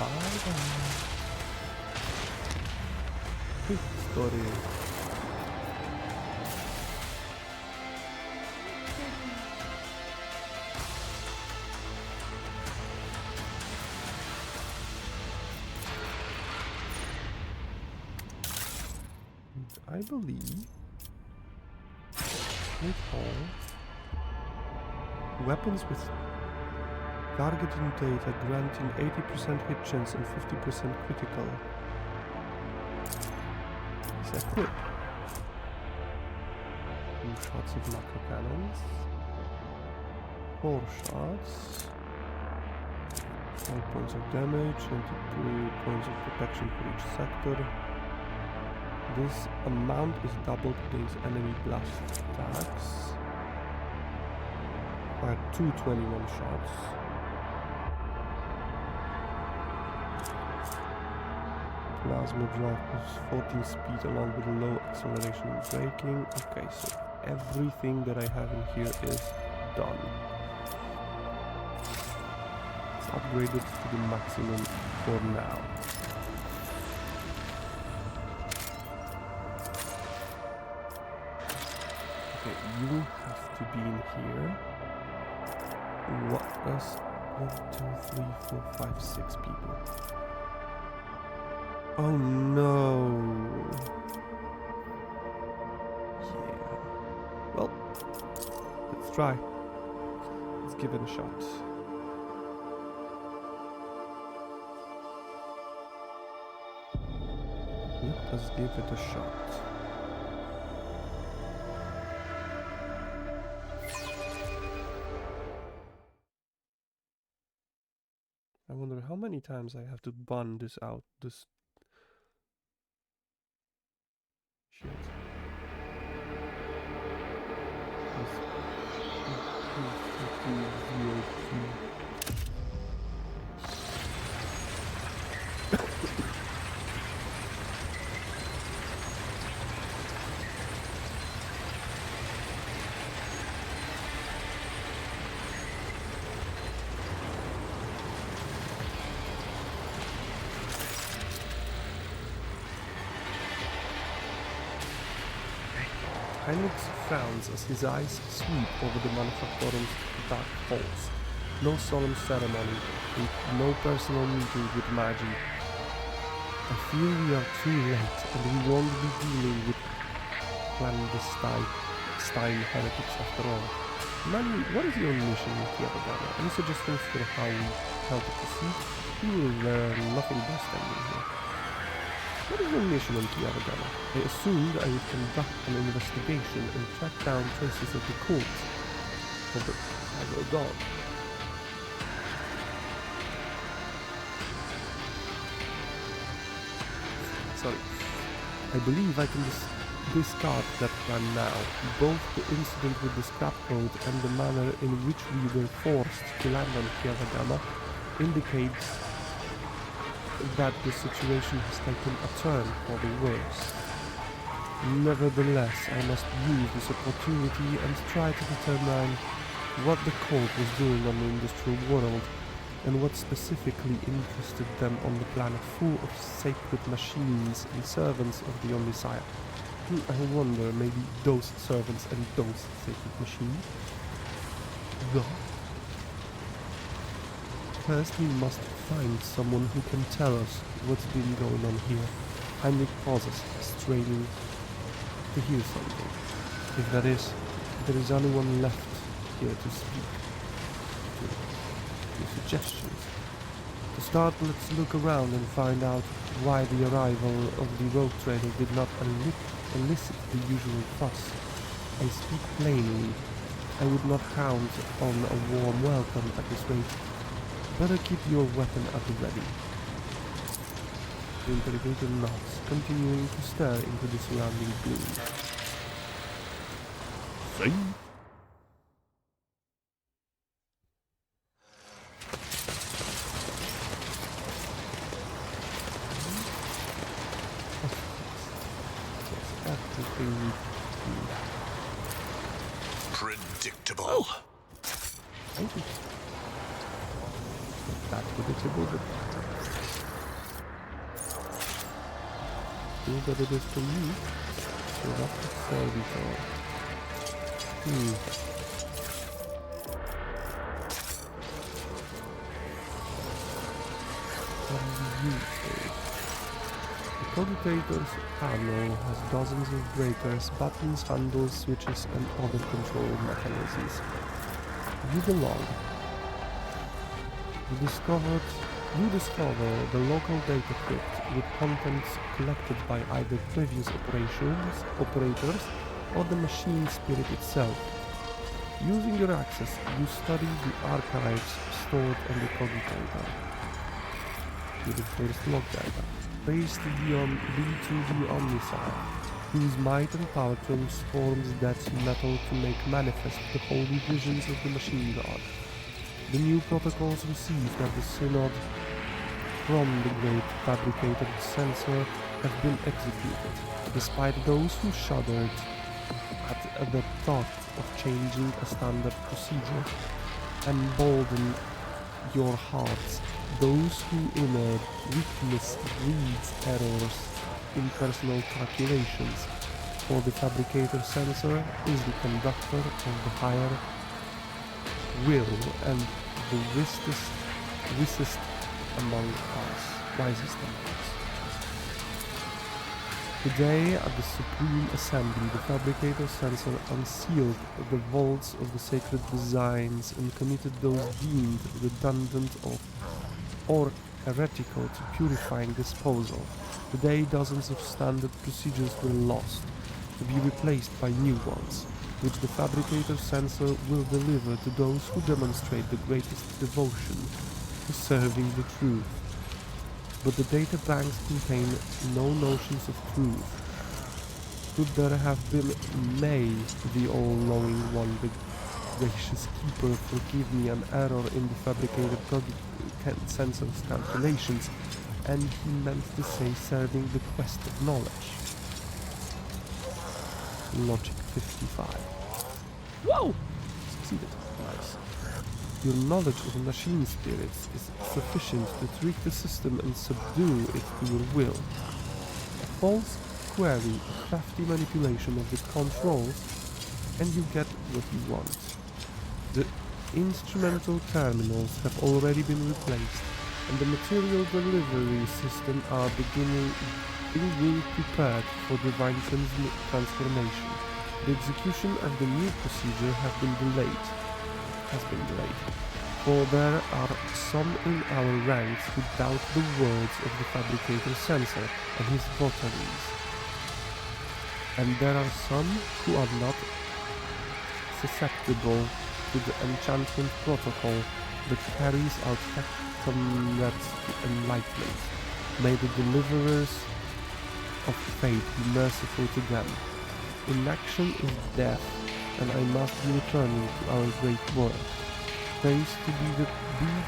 Bye-bye. Story. I believe with all weapons with targeting data granting 80% hit chance and 50% critical is equipped. 2 shots of macro cannons, 4 shots, 5 points of damage and 2 points of protection for each sector. This amount is doubled against enemy blast attacks. Fire 2 21 shots. Plasma drive plus 14 speed along with low acceleration and braking. Okay, so everything that I have in here is done. It's upgraded to the maximum for now. Okay, you have to be in here. What does 1, 2, 3, 4, 5, 6 people? Oh no! Yeah. Well, let's try. Let's give it a shot. Let's give it a shot. I wonder how many times I have to bun this out. This shit. Heinrich frowns as his eyes sweep over the manufacturer's dark halls. No solemn ceremony, no personal meeting with Magi. I feel we are too late and we won't be dealing with clandestine heretics after all. Manu, what is your mission with Yabagana? Any suggestions for how to proceed? You will learn nothing by standing here. What is your mission on Kiaragama? I assumed I would conduct an investigation and track down traces of the cult of the Agro God. Sorry. I believe I can discard that plan now. Both the incident with the scrap code and the manner in which we were forced to land on Kiaragama indicates that the situation has taken a turn for the worse. Nevertheless, I must use this opportunity and try to determine what the cult was doing on the industrial world and what specifically interested them on the planet full of sacred machines and servants of the Omniscient. I wonder, maybe those servants and those sacred machines? God? First, we must find someone who can tell us what's been going on here. Heinrich pauses, straining to hear something. If there is anyone left here to speak to suggestions. To start, let's look around and find out why the arrival of the road trader did not elicit the usual fuss. I speak plainly. I would not count on a warm welcome at this rate. Better keep your weapon at the ready. The interrogator nods, continuing to stare into the surrounding gloom. Same. Predictable. Oh. Thank you. That predictable, but sure that it is for you. Corrupted servitor. What do you say? The cogitator's panel has dozens of breakers, buttons, handles, switches, and other control mechanisms. You belong. You discover the local data crypt with contents collected by either previous operators or the machine spirit itself. Using your access, you study the archives stored on the cogitator. To the first log data. Praise to the Omniscient, whose might and power transforms dead's metal to make manifest the holy visions of the machine god. The new protocols received at the Synod from the great fabricated sensor have been executed, despite those who shuddered at the thought of changing a standard procedure. Embolden your hearts, those who in a weakness breeds errors in personal calculations, for the fabricator sensor is the conductor of the higher will and the wisest among us. Today, at the Supreme Assembly, the fabricator sensor unsealed the vaults of the sacred designs and committed those deemed redundant or heretical to purifying disposal. Today, dozens of standard procedures were lost, to be replaced by new ones, which the fabricator sensor will deliver to those who demonstrate the greatest devotion to serving the truth. But the data banks contain no notions of truth. Could there have been may the all-knowing one, the gracious keeper, forgive me an error in the fabricated sensor's calculations, and he meant to say serving the quest of knowledge. Logic 55. Whoa! Succeeded. Nice. Your knowledge of machine spirits is sufficient to trick the system and subdue it to your will. A false query, a crafty manipulation of the controls, and you get what you want. The instrumental terminals have already been replaced, and the material delivery system are being prepared for divine transformation. The execution of the new procedure has been delayed, for there are some in our ranks who doubt the words of the fabricator sensor and his votaries, and there are some who are not susceptible to the enchantment protocol that carries out comrades to enlightenment. May the deliverers of fate be merciful to them. Inaction is death, and I must be returning to our great work. Praise to be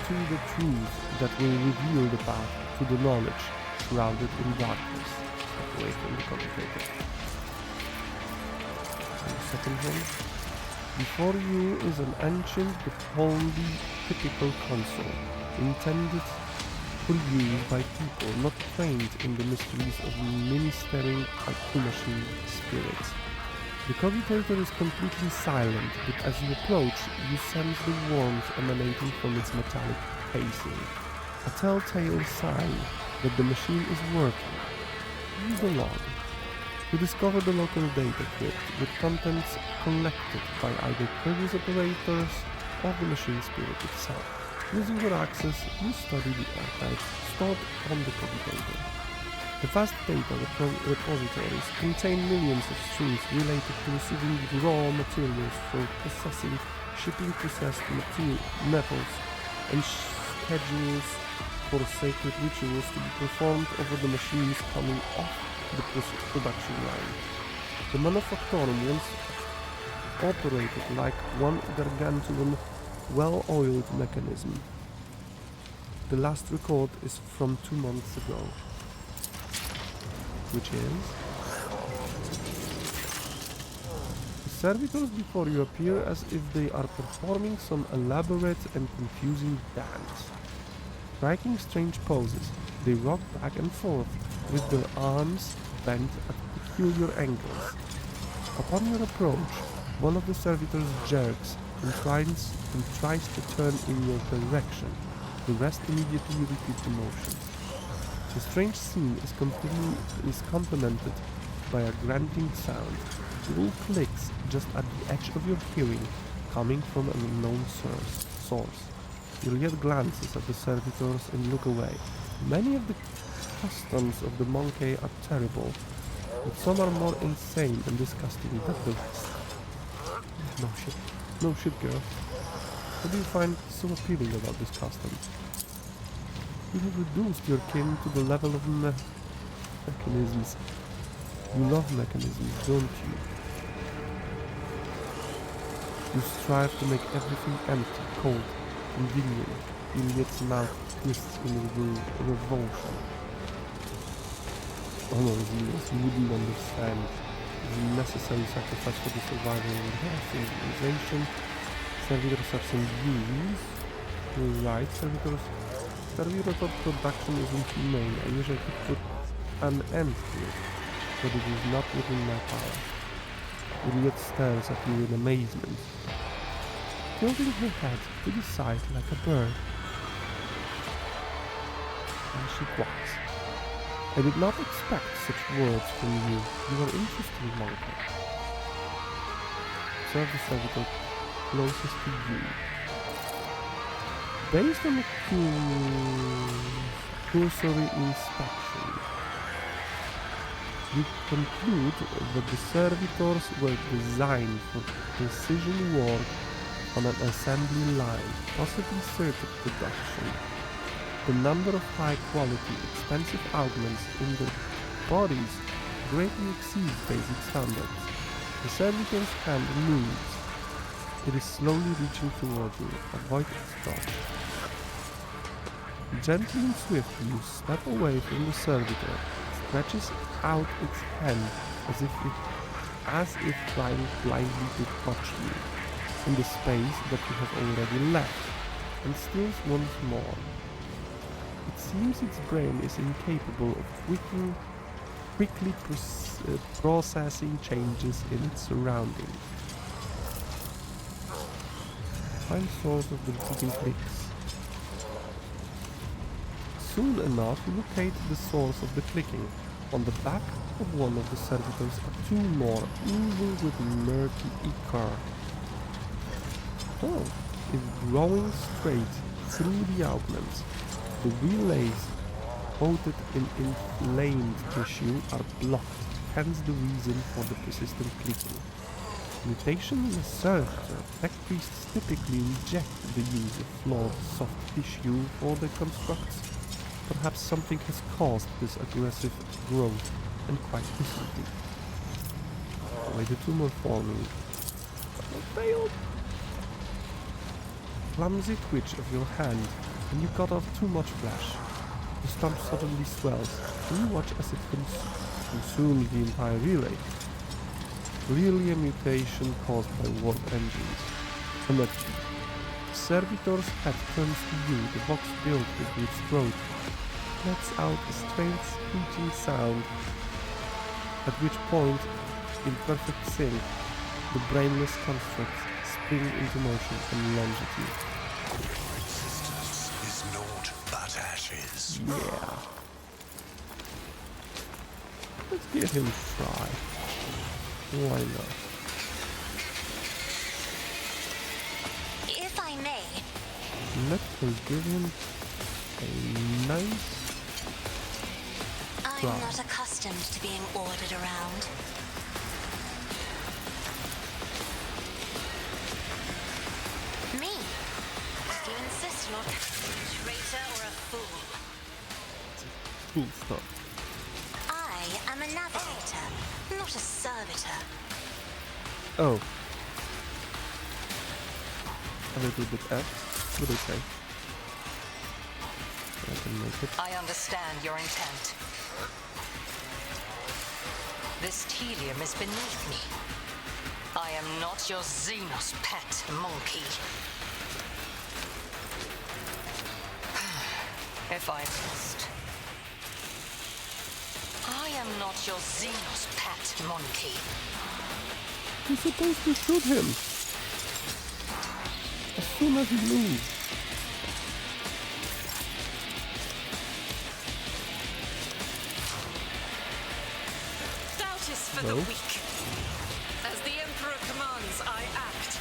to the truth that will reveal the path to the knowledge shrouded in darkness. Step away from the complicated. And the second one. Before you is an ancient but wholly typical console, intended for use by people not trained in the mysteries of ministering to machine spirits. The cogitator is completely silent, but as you approach, you sense the warmth emanating from its metallic casing, a telltale sign that the machine is working. You belong. You discover the local data crypt with contents collected by either previous operators or the machine spirit itself. Using your access, you study the archives stored on the cogitator. The vast data repositories contain millions of streams related to receiving raw materials for processing, shipping processed metals, and schedules for sacred rituals to be performed over the machines coming off the production line. The manufactorum once operated like one gargantuan, well-oiled mechanism. The last record is from 2 months ago, which is... The servitors before you appear as if they are performing some elaborate and confusing dance. Striking strange poses, they rock back and forth with their arms bent at peculiar angles. Upon your approach, one of the servitors jerks and tries to turn in your direction. The rest immediately repeat the motions. The strange scene is complemented by a grunting sound. It all clicks just at the edge of your hearing, coming from an unknown source. Juliet glances at the servitors and look away. Many of the customs of the monkey are terrible, but some are more insane and disgusting than the rest. No shit, girl. What do you find so appealing about this custom? You have reduced your kin to the level of mechanisms. You love mechanisms, don't you? You strive to make everything empty, cold, convenient. Juliet's mouth twists in revulsion. Oh no, Zeus, you wouldn't understand. The necessary sacrifice for the survival of their civilization. Servitors have some views. You're right, servitor production isn't humane. I wish I could put an end to it, but it is not within my power. Juliet stares at you in amazement, tilting her head to the side like a bird. And she quacks. I did not expect such words from you. You are interesting, monkey. Observe the servitor closest to you. Based on a cursory inspection, you conclude that the servitors were designed for precision work on an assembly line, possibly circuit production. The number of high-quality, expensive augments in their bodies greatly exceeds basic standards. The servitor's hand moves. It is slowly reaching toward you. Avoid its touch. Gently and swiftly you step away from the servitor. It stretches out its hand as if trying blindly to touch you in the space that you have already left, and steals once more. It seems its brain is incapable of quickly processing changes in its surroundings. Find source of the repeating clicks. Soon enough, you locate the source of the clicking. On the back of one of the servitors are two more, oozing with murky ichor. Oh, it's growing straight through the augments. The relays coated in inflamed tissue are blocked, hence the reason for the persistent clicking. Mutation in a servitor. Tech priests typically reject the use of flawed soft tissue for their constructs. Perhaps something has caused this aggressive growth, and quite recently. Wait, the tumor forming. Failed. Clumsy twitch of your hand, and you cut off too much flesh. The stump suddenly swells, and you watch as it consumes the entire relay. Clearly a mutation caused by warp engines. The servitor's head turns to you, the box built into its throat, lets out a strange screeching sound, at which point, in perfect sync, the brainless constructs spring into motion and lunge at you. Resistance is naught but ashes. Yeah. Let's give him a try. Why not? If I may. Let's give him a nice try. I'm not accustomed to being ordered around. Me? Do you insist on a traitor or a fool? Cool stuff. I am a navigator, not a servitor. Oh. A little bit F, but okay. I can make it. I understand your intent. This tedium is beneath me. I am not your Xenos pet monkey. If I must. I am not your Xenos pet, monkey. You're supposed to shoot him as soon as he moves. Doubt is for the weak. As the Emperor commands, I act.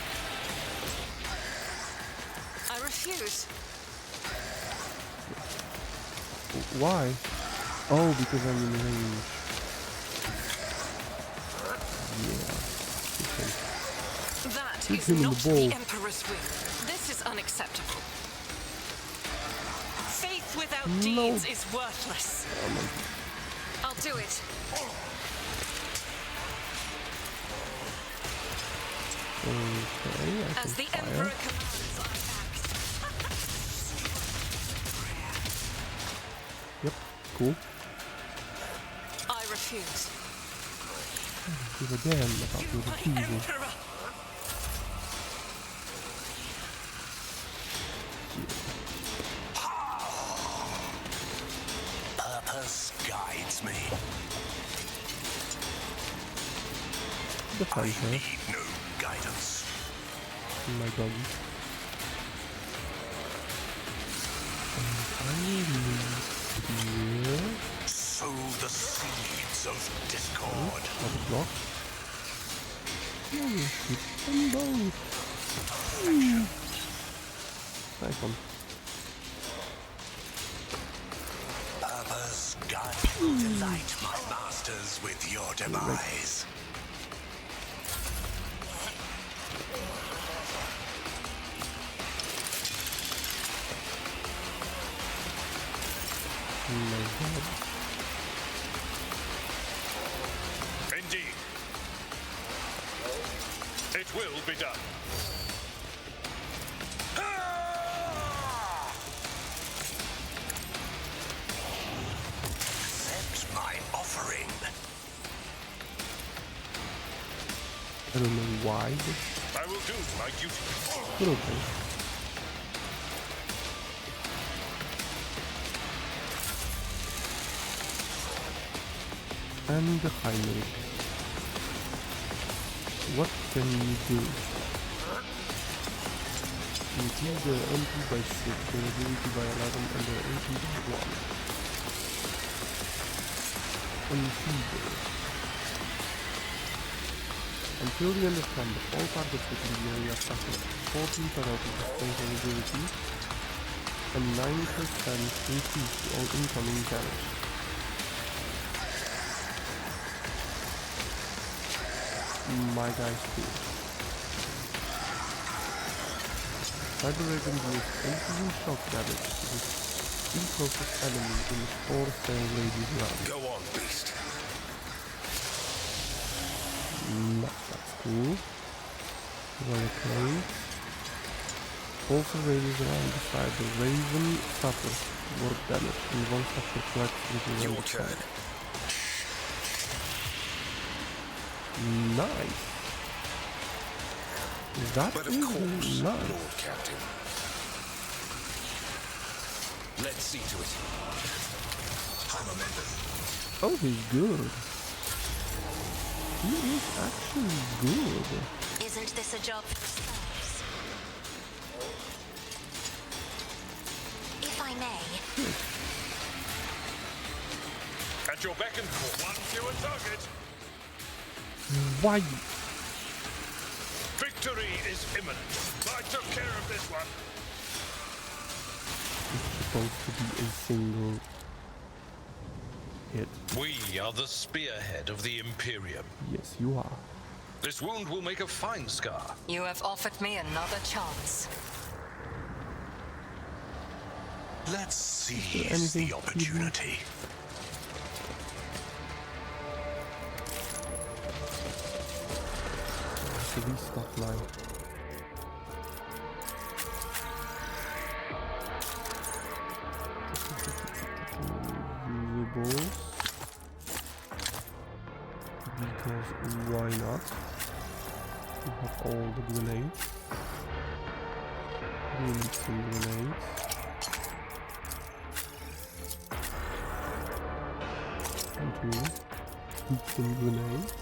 I refuse. Why? Oh, because I'm in range. Yeah. Okay. That Shoot is him in not the ball. the Emperor's will. This is unacceptable. Faith without No. deeds is worthless. Oh, no. I'll do it. Okay, I As can the fire. Emperor commands, I act. Yep, cool. I refuse. Give a damn about your My refusal. Emperor! Purpose guides me. Defend I her, need no guidance. my doggy. And I need here. Sow the seeds of discord. Not a block. Oh, shoot them both. Nice one. Purpose guide. Delight my masters with your demise. My god. Indeed. It will be done. Accept my offering. I don't know why, but I will do my duty. okay. And the Heinrich. What can you do? Increase the MP by 6, the ability by 11, and the AP by 1. Enfeeble. Until the end of combat, all targets within the area suffer 14 penalty of strength ability and 9% increase to all incoming damage. My guy's cool. Cyber Raven deals 18 shock damage to the closest enemy in the 4-cell radius round. Go on, beast. That's cool. Well, okay. Also radius around the Cyber Raven suffers more damage and one factor collects with Your turn. Nice. That But is of course, nice. Lord Captain. Let's see to it. I'm a member. Oh, he's good. He is actually good. Isn't this a job for yourselves? If I may, At your beck and call. One fewer target. Why? Victory is imminent. I took care of this one. It's supposed to be a single hit. We are the spearhead of the Imperium. Yes, you are. This wound will make a fine scar. You have offered me another chance. Let's seize anything the opportunity. So we stop line. Usables. Because why not? We have all the grenades. We need some grenades. And two. Some grenades.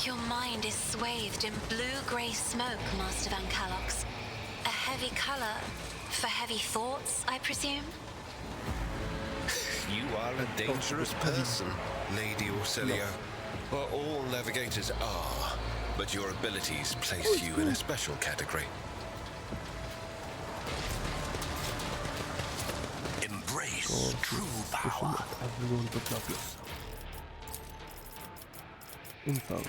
Your mind is swathed in blue-grey smoke, Master Van Calox. A heavy color for heavy thoughts, I presume? You are a dangerous person, Lady Orcelia. Well, all navigators are, but your abilities place you in a special category. Embrace true power. Everyone but not yourself. Info.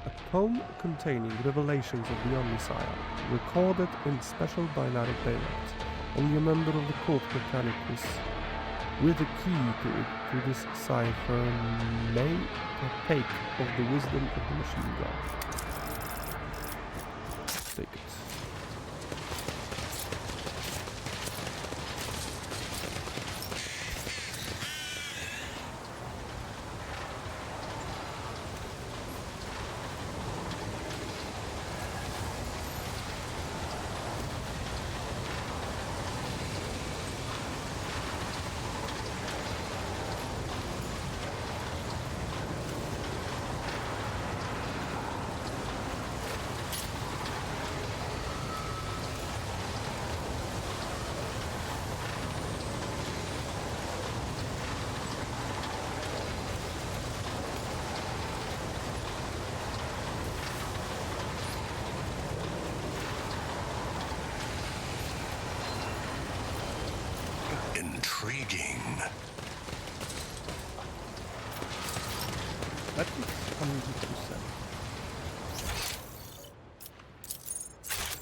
A poem containing revelations of the Omniscire, recorded in special binary dialect. Only a member of the court mechanicus with a key to this cipher may partake of the wisdom of the machine god. Let's take it. Intriguing. That is 100%.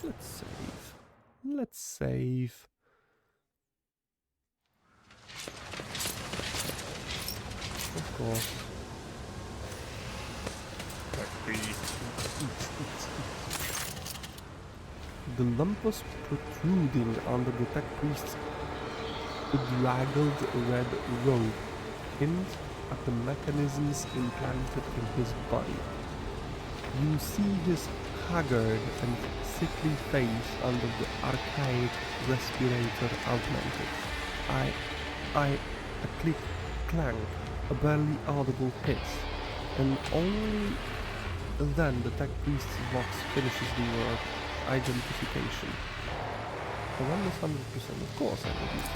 Let's save. Let's save. Of course. The lump was protruding under the tech priest's bedraggled red robe, hint at the mechanisms implanted in his body. You see his haggard and sickly face under the archaic respirator augmented. A click, clank, a barely audible hiss, and only then the tech priest's box finishes the word identification. The one is 100%, of course I would use it.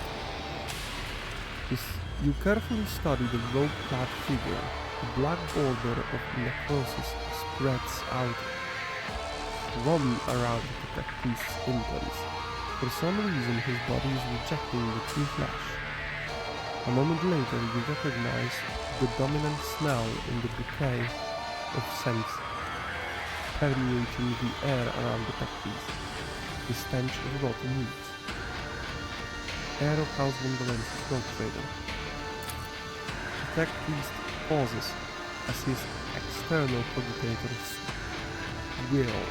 You carefully study the robe-clad figure. The black border of necrosis spreads out from around the tech priest's implants. For some reason his body is rejecting the true flesh. A moment later you recognize the dominant smell in the bouquet of scents permeating the air around the tech priest. The stench of rotten meat. Air of House Wonderland's smoke trader. The tech priest pauses as his external provocator's will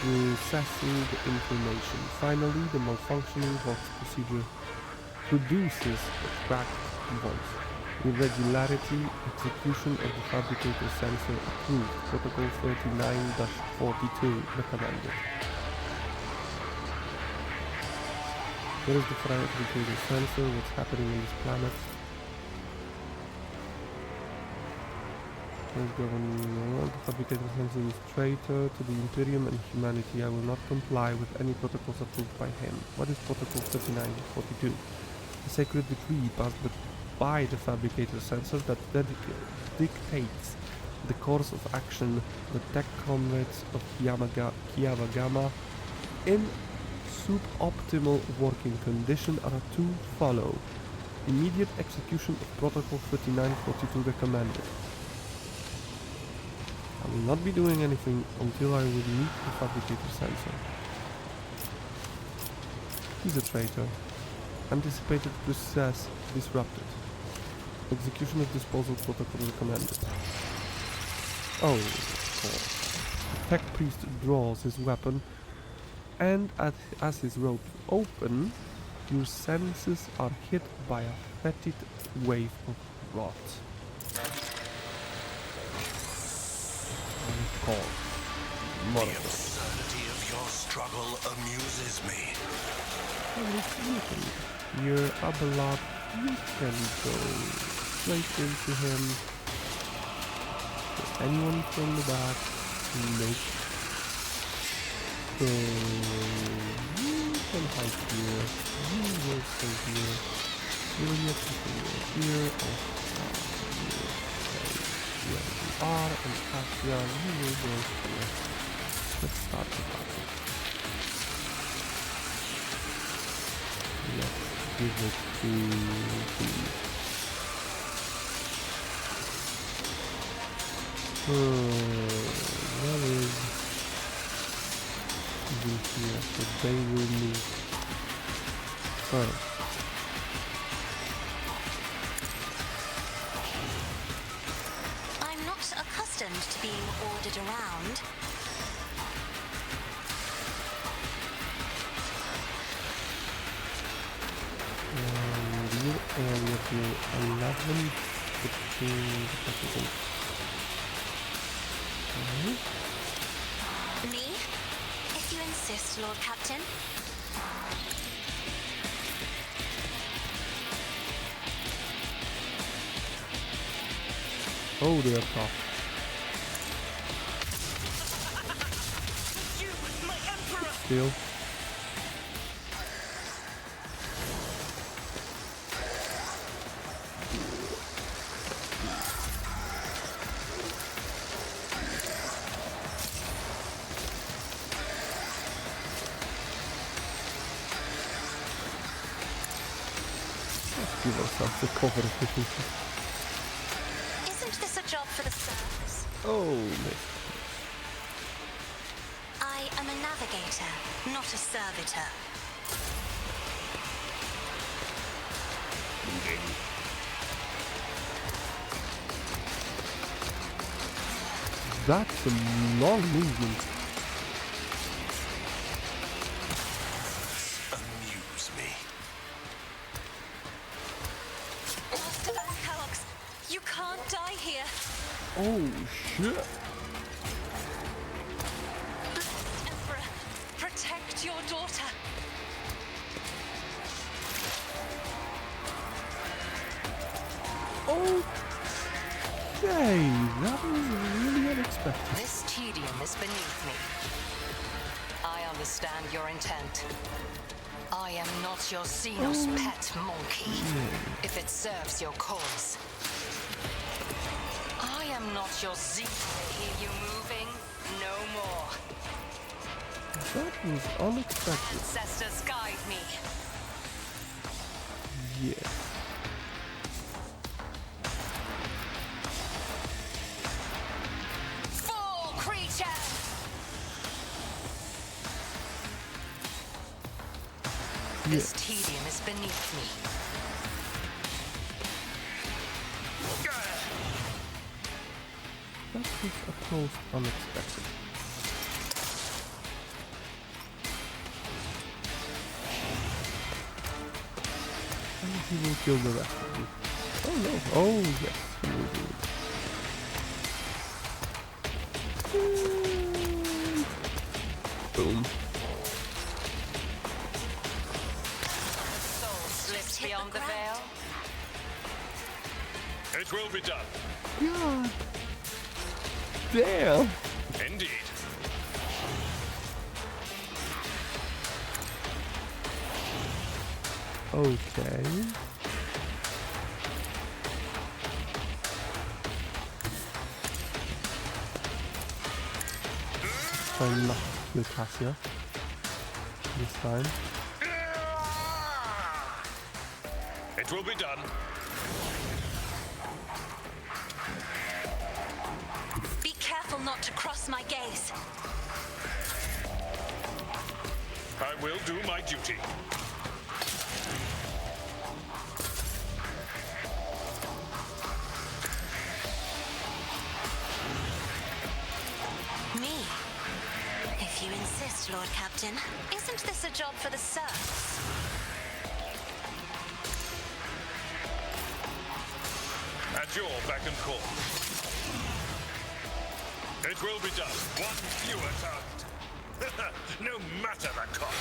processing the information. Finally, the malfunctioning Vox procedure produces a cracked voice. Irregularity, execution of the fabricator sensor approved. Protocol 39-42 recommended. Where is the fabricator sensor? What's happening on this planet? Let's go on. The fabricator sensor is traitor to the Imperium and humanity. I will not comply with any protocols approved by him. What is Protocol 39-42? A sacred decree passed by the fabricator sensor that dictates the course of action the tech comrades of Kiavagama in suboptimal working condition are to follow. Immediate execution of Protocol 39-42 recommended. I will not be doing anything until I will meet the fabricator sensor. He's a traitor. Anticipated process disrupted. Execution of disposal protocol recommended. Oh, of course. The tech priest draws his weapon, and as his robes open, your senses are hit by a fetid wave of rot. Of course. The absurdity of your struggle amuses me. You're up a lot. You can go straight into him. Anyone from the back? Nope. So you can hide here. You will stay here. You'll get to here. Where you are, and Kasia, you will go here. Let's start the battle. Let's give it to the where is here? So they will move first. I'm not accustomed to being ordered around. Real area to 11, 15, Me? If you insist, Lord Captain. Oh, they are tough. You, my emperor! Still. Give ourselves the cover efficiency. Isn't this a job for the serfs? Oh, missed. I am a navigator, not a servitor. That's a long movement. Amuse me. Master Van, you can't die here. Oh, shit. Blessed Emperor, protect your daughter. Okay, that was really unexpected. This tedium is beneath me. I understand your intent. I am not your Xenos pet monkey, if it serves your cause. I am not your Z. Hear you moving? No more. That was unexpected. Ancestors guide me. Yeah. Fool creature! This tedium is beneath me. That was a most unexpected. And he will kill the rest of you. Oh no. Oh yes, he will do it. Boom. Soul slips beyond the veil. It will be done. God. Damn. Indeed. Okay. Try not to kill Cassia this time. It will be done. Be careful not to cross my gaze. I will do my duty. Me? If you insist, Lord Captain. Isn't this a job for the serfs? At your beck and call. It will be done. One fewer target. No matter the cost.